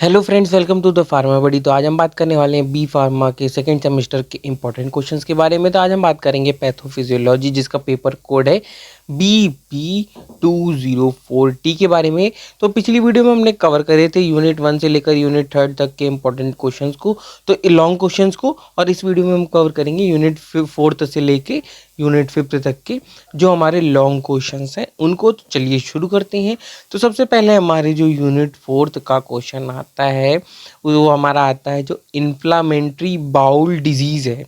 Hello friends, welcome to the pharma buddy. तो आज हम बात करने वाले हैं बी फार्मा के सेकेंड सेमेस्टर के इंपॉर्टेंट क्वेश्चंस के बारे में। तो आज हम बात करेंगे पैथोफिजियोलॉजी, जिसका पेपर कोड है BP2040 के बारे में। तो पिछली वीडियो में हमने कवर करे थे यूनिट 1 से लेकर यूनिट 3 तक के इंपॉर्टेंट क्वेश्चंस को, तो लॉन्ग क्वेश्चंस को। और इस वीडियो में हम कवर करेंगे यूनिट 4 से लेके यूनिट 5 तक के जो हमारे लॉन्ग क्वेश्चंस हैं उनको। तो चलिए शुरू करते हैं। तो सबसे पहले हमारे जो यूनिट 4 का क्वेश्चन आता है वो हमारा आता है जो इन्फ्लामेटरी बाउल डिजीज़ है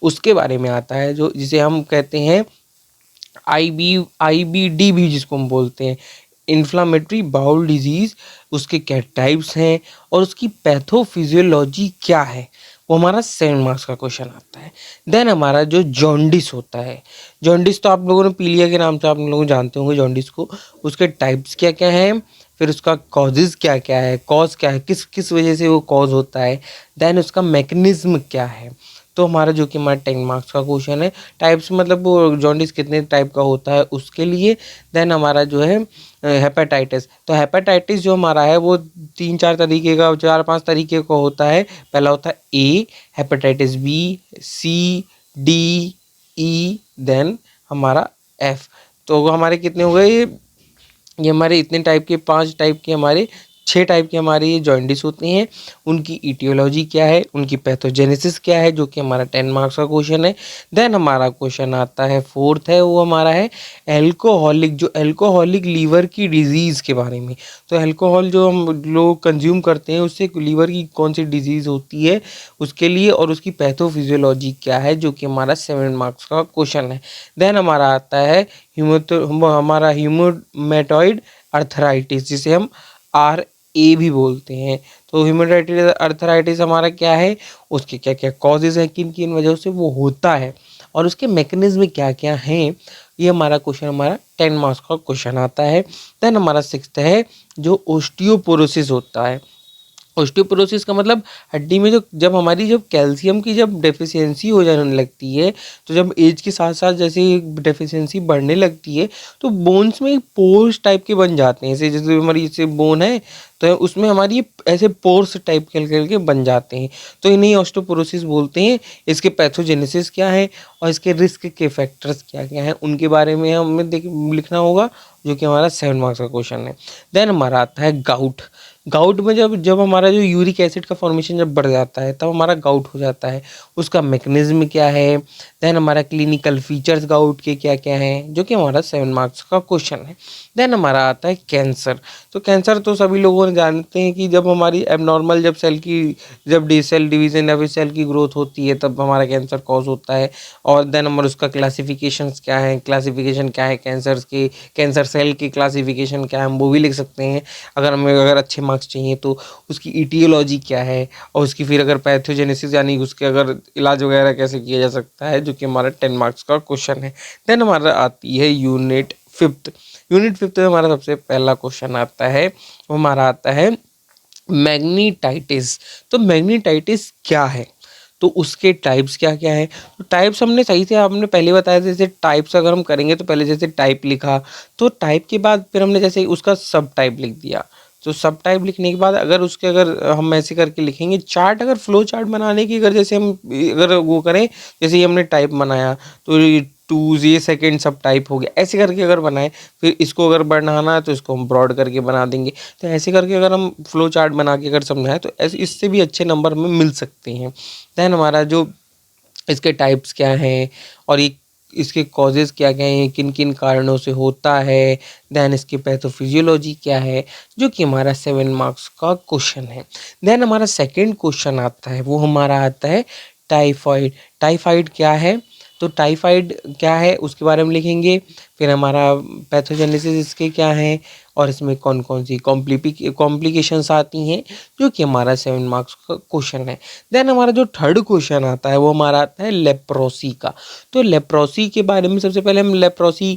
उसके बारे में आता है, जो जिसे हम कहते हैं IBD भी जिसको हम बोलते हैं, इन्फ्लामेटरी बाउल डिजीज़। उसके क्या टाइप्स हैं और उसकी पैथोफिजियोलॉजी क्या है, वो हमारा 7 मार्क्स का क्वेश्चन आता है। देन हमारा जो जॉन्डिस होता है, जॉन्डिस तो आप लोगों ने पीलिया के नाम से आप लोग जानते होंगे जॉन्डिस को। उसके टाइप्स क्या क्या हैं, फिर उसका कॉजेज़ क्या क्या है, कॉज क्या है, किस किस वजह से वो कॉज होता है, देन उसका मैकेनिज्म क्या है। तो हमारा जो कि हमारा 10 मार्क्स का क्वेश्चन है। टाइप्स मतलब वो जॉन्डिस कितने टाइप का होता है उसके लिए। देन हमारा जो है हेपेटाइटिस, तो हेपेटाइटिस जो हमारा है वो 3-4 तरीके का, 4-5 तरीके का होता है। पहला होता है ए, हेपेटाइटिस बी, सी, डी, ई, देन हमारा एफ। तो हमारे कितने हो गए ये हमारे इतने टाइप के, 5 टाइप के हमारे, 6 टाइप के हमारे ये जॉन्डिस होते हैं। उनकी ईटियोलॉजी क्या है, उनकी पैथोजेनेसिस क्या है, जो कि हमारा 10 मार्क्स का क्वेश्चन है। देन हमारा क्वेश्चन आता है 4th है, वो हमारा है एल्कोहलिक, जो एल्कोहलिक लीवर की डिजीज़ के बारे में। तो अल्कोहल जो हम लोग कंज्यूम करते हैं उससे लीवर की कौन सी डिजीज़ होती है उसके लिए, और उसकी पैथोफिजियोलॉजी क्या है, जो कि हमारा 7 मार्क्स का क्वेश्चन है। देन हमारा आता है हमारा ह्यूमेटॉइड अर्थराइटिस, जिसे हम RA भी बोलते हैं। तो ह्यूमेटॉइड अर्थराइटिस हमारा क्या है, उसके क्या क्या कॉजेज़ हैं, किन किन वजहों से वो होता है, और उसके मैकेनिज्म क्या क्या हैं। ये हमारा क्वेश्चन हमारा 10 मार्क्स का क्वेश्चन आता है। देन हमारा 6th है जो ओस्टियोपोरोसिस होता है। ओस्टियोपोरोसिस का मतलब हड्डी में जो जब हमारी जब कैल्शियम की जब डेफिशिएंसी हो जाने लगती है, तो जब एज के साथ साथ जैसे डेफिशिएंसी बढ़ने लगती है तो बोन्स में पोर्स टाइप के बन जाते हैं। जैसे हमारी जैसे बोन है तो उसमें हमारी ऐसे पोर्स टाइप के बन जाते हैं। तो इन्हें ऑस्टियोपोरोसिस बोलते हैं। इसके पैथोजेनेसिस क्या है और इसके रिस्क के फैक्टर्स क्या क्या हैं उनके बारे में हमें लिखना होगा, जो कि हमारा 7 मार्क्स का क्वेश्चन है। देन हमारा आता है गाउट। गाउट में जब जब हमारा जो यूरिक एसिड का फॉर्मेशन जब बढ़ जाता है तब हमारा गाउट हो जाता है। उसका मैकेनिज्म क्या है, देन हमारा क्लिनिकल फीचर्स गाउट के क्या क्या हैं, जो कि हमारा 7 मार्क्स का क्वेश्चन है। देन हमारा आता है कैंसर। तो कैंसर तो सभी लोगों ने जानते हैं कि जब हमारी एबनॉर्मल जब सेल की जब डी सेल डिवीजन या फिर सेल की ग्रोथ होती है तब हमारा कैंसर कॉज होता है। और देन हमारा उसका क्लासिफिकेशंस क्या है, क्लासिफिकेशन क्या है कैंसर्स के, कैंसर सेल की क्लासिफिकेशन क्या है, हम वो भी लिख सकते हैं अगर अच्छे मार्क्स चाहिए तो। उसकी ईटियोलॉजी क्या है और उसकी फिर अगर पैथोजेनेसिस यानी उसके अगर इलाज वगैरह कैसे किया जा सकता है, जो कि हमारा 10 मार्क्स का क्वेश्चन है। देन हमारा आती है यूनिट 5। यूनिट 5 में हमारा सबसे पहला क्वेश्चन आता है, वो हमारा आता है मैग्नीटाइटिस। तो मैग्नीटाइटिस क्या है, तो उसके टाइप्स क्या क्या है। तो टाइप्स हमने सही से आपने पहले बताया, जैसे टाइप्स अगर हम करेंगे तो पहले जैसे टाइप लिखा, तो टाइप के बाद फिर हमने जैसे उसका सब टाइप लिख दिया। तो सब टाइप लिखने के बाद अगर हम ऐसे करके लिखेंगे चार्ट, अगर फ्लो चार्ट बनाने की अगर जैसे हम अगर वो करें, जैसे ये हमने टाइप बनाया तो ये सेकेंड सब टाइप हो गया, ऐसे करके अगर बनाए, फिर इसको अगर बढ़ाना है तो इसको हम ब्रॉड करके बना देंगे। तो ऐसे करके अगर हम फ्लो चार्ट बना के अगर समझाएं तो ऐसे इससे भी अच्छे नंबर हमें मिल सकते हैं। देन हमारा जो इसके टाइप्स क्या हैं और ये इसके कॉजेज़ क्या क्या हैं, किन किन कारणों से होता है, देन इसकी पैथोफिजियोलॉजी क्या है, जो कि हमारा 7 मार्क्स का क्वेश्चन है। देन हमारा सेकंड क्वेश्चन आता है, वो हमारा आता है टाइफाइड। टाइफाइड क्या है, तो टाइफाइड क्या है उसके बारे में लिखेंगे। फिर हमारा पैथोजेनेसिस इसके क्या है और इसमें कौन कौन सी कॉम्प्लिकेशंस आती हैं, जो कि हमारा 7 मार्क्स का क्वेश्चन है। देन हमारा जो थर्ड क्वेश्चन आता है वो हमारा आता है लेप्रोसी का। तो लेप्रोसी के बारे में सबसे पहले हम लेप्रोसी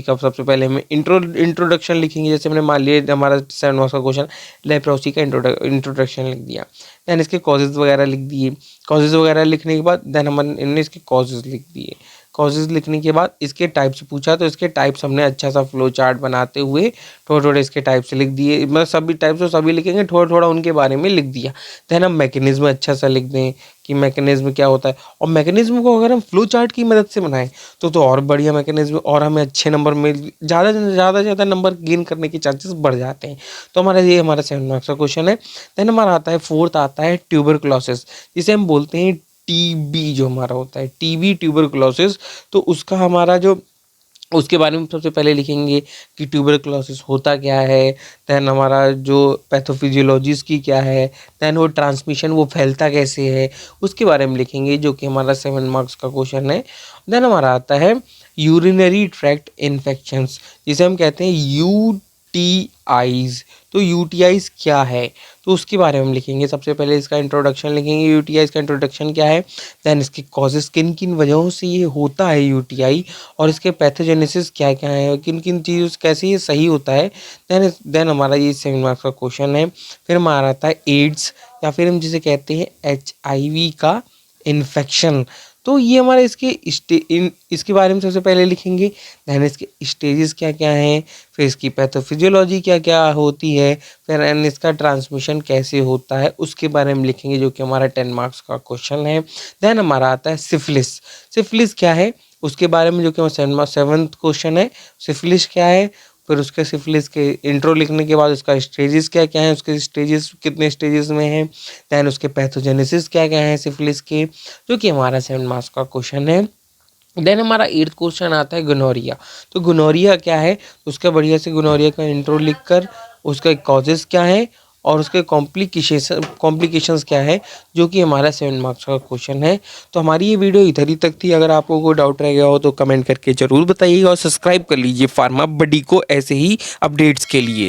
का सबसे पहले हम इंट्रोडक्शन लिखेंगे। जैसे हमने मान लिया हमारा 7 मार्क्स का क्वेश्चन, लेप्रोसी का इंट्रोडक्शन लिख दिया। देन इसके कॉजेज़ वगैरह लिख दिए। कॉजेज़ वगैरह लिखने के बाद देन हमने इसके कॉजेज़ लिख दिए। कॉजेज़ लिखने के बाद इसके टाइप्स पूछा, तो इसके टाइप्स हमने अच्छा सा फ्लो चार्ट बनाते हुए थोड़े-थोड़े इसके टाइप्स लिख दिए। मतलब सभी टाइप्स तो सभी लिखेंगे, थोड़ा-थोड़ा उनके बारे में लिख दिया। देन हम मैकेनिज़्म अच्छा सा लिख दें कि मैकेनिज़्म क्या होता है, और मैकेनिज़्म को अगर हम फ्लो चार्ट की मदद से बनाएँ तो और बढ़िया मैकेनिज़्म, और हमें अच्छे नंबर मिल ज़्यादा नंबर गेन करने के चांसेस बढ़ जाते हैं। तो हमारा 7 मार्क्स का क्वेश्चन है। देन हमारा आता है, फोर्थ आता है ट्यूबरकुलोसिस, जिसे हम बोलते हैं टीबी, जो हमारा होता है टीबी ट्यूबरकुलोसिस। तो उसका हमारा जो उसके बारे में सबसे पहले लिखेंगे कि ट्यूबरकुलोसिस होता क्या है, देन हमारा जो पैथोफिजियोलॉजी इसकी क्या है, देन वो ट्रांसमिशन वो फैलता कैसे है, उसके बारे में लिखेंगे, जो कि हमारा 7 मार्क्स का क्वेश्चन है। देन हमारा आता है यूरिनरी ट्रैक्ट इन्फेक्शंस, जिसे हम कहते हैं यूटीआईज। तो यूटीआईज क्या है, तो उसके बारे में हम लिखेंगे। सबसे पहले इसका इंट्रोडक्शन लिखेंगे, यूटीआईज का इंट्रोडक्शन क्या है, देन इसके कॉजेस, किन किन वजहों से ये होता है यूटीआई, और इसके पैथोजेनेसिस क्या क्या है, किन किन चीज़ों से कैसे ये सही होता है। देन हमारा ये 7 मार्क्स का क्वेश्चन है। फिर हमारा आता है एड्स, या फिर हम जिसे कहते हैं एचआईवी का इन्फेक्शन। तो ये हमारे इसके बारे में सबसे पहले लिखेंगे। देन इसके स्टेजेस क्या क्या हैं, फिर इसकी पैथोफिजियोलॉजी क्या क्या होती है, फिर एंड इसका ट्रांसमिशन कैसे होता है, उसके बारे में लिखेंगे, जो कि हमारा 10 मार्क्स का क्वेश्चन है। देन हमारा आता है सिफिलिस। सिफिलिस क्या है उसके बारे में, जो कि हमारा 7th क्वेश्चन है। सिफिलिस क्या है, फिर उसके सिफिलिस के इंट्रो लिखने के बाद उसका स्टेजेस क्या क्या है, उसके स्टेजेस कितने स्टेजेस में हैं, देन उसके पैथोजेनेसिस क्या क्या है सिफिलिस के, जो कि हमारा 7 मार्क्स का क्वेश्चन है। देन हमारा 8th क्वेश्चन आता है गोनोरिया। तो गोनोरिया क्या है, उसका बढ़िया से गोनोरिया का इंट्रो लिखकर उसका कॉजेस क्या है और उसके कॉम्प्लिकेशंस क्या है, जो कि हमारा 7 मार्क्स का क्वेश्चन है। तो हमारी ये वीडियो इधर ही तक थी। अगर आपको कोई डाउट रह गया हो तो कमेंट करके ज़रूर बताइएगा, और सब्सक्राइब कर लीजिए फार्मा बडी को ऐसे ही अपडेट्स के लिए।